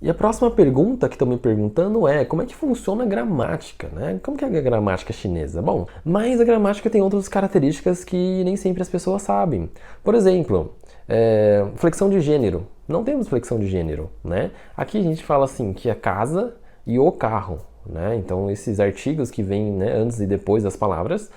E a próxima pergunta que estão me perguntando é como é que funciona a gramática, né? Como que é a gramática chinesa? Bom, mas a gramática tem outras características que nem sempre as pessoas sabem. Por exemplo, flexão de gênero. Não temos flexão de gênero, né? Aqui a gente fala assim que a casa e o carro, né? Então esses artigos que vêm, né, antes e depois das palavras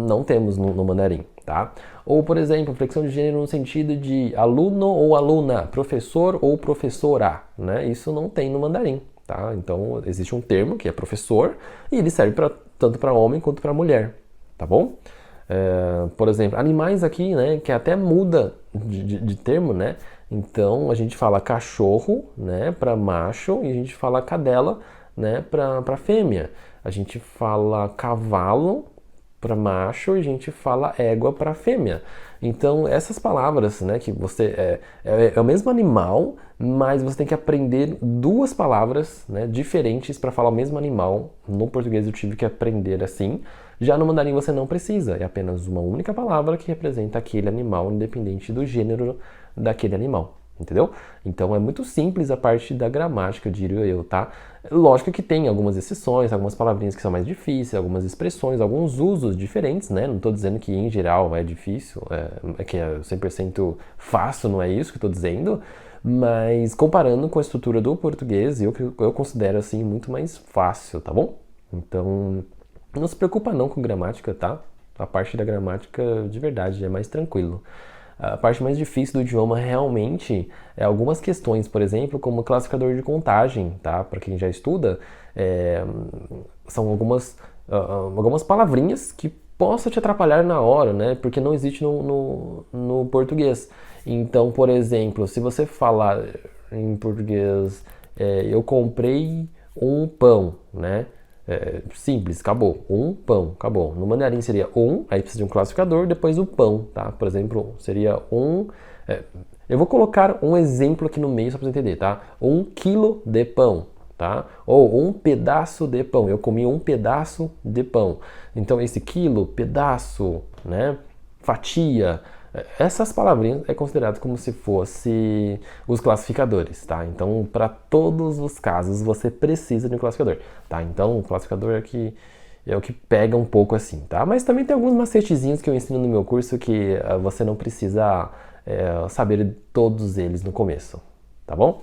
não temos no mandarim, tá? Ou, por exemplo, flexão de gênero no sentido de aluno ou aluna, professor ou professora, né? Isso não tem no mandarim, tá? Então, existe um termo que é professor e ele serve tanto para homem quanto para mulher, tá bom? Por exemplo, animais aqui, né, que até muda de termo, né? Então, a gente fala cachorro, né, para macho e a gente fala cadela, né, para fêmea. A gente fala cavalo para macho e a gente fala égua para fêmea. Então, essas palavras, né, que é o mesmo animal, mas você tem que aprender duas palavras, né, diferentes para falar o mesmo animal. No português eu tive que aprender assim. Já no mandarim você não precisa, é apenas uma única palavra que representa aquele animal, independente do gênero daquele animal. Entendeu? Então é muito simples a parte da gramática, eu diria eu, tá? Lógico que tem algumas exceções, algumas palavrinhas que são mais difíceis, algumas expressões, alguns usos diferentes, né? Não estou dizendo que em geral é difícil, que é 100% fácil, não é isso que estou dizendo, mas comparando com a estrutura do português, eu considero assim muito mais fácil, tá bom? Então não se preocupa não com gramática, tá? A parte da gramática de verdade é mais tranquilo. A parte mais difícil do idioma realmente é algumas questões, por exemplo, como classificador de contagem, tá? Para quem já estuda, são algumas palavrinhas que possam te atrapalhar na hora, né? Porque não existe no português. Então, por exemplo, se você falar em português, eu comprei um pão, né? Simples, acabou. Um pão, acabou. No mandarim seria um, aí precisa de um classificador, depois o pão, tá? Por exemplo, seria um. Eu vou colocar um exemplo aqui no meio só para você entender, tá? 1 quilo de pão, tá? Ou um pedaço de pão. Eu comi um pedaço de pão. Então, esse quilo, pedaço, né? Fatia. Essas palavrinhas é considerado como se fosse os classificadores, tá? Então, para todos os casos, você precisa de um classificador, tá? Então, o classificador é o que pega um pouco assim, tá? Mas também tem alguns macetezinhos que eu ensino no meu curso que você não precisa saber todos eles no começo, tá bom?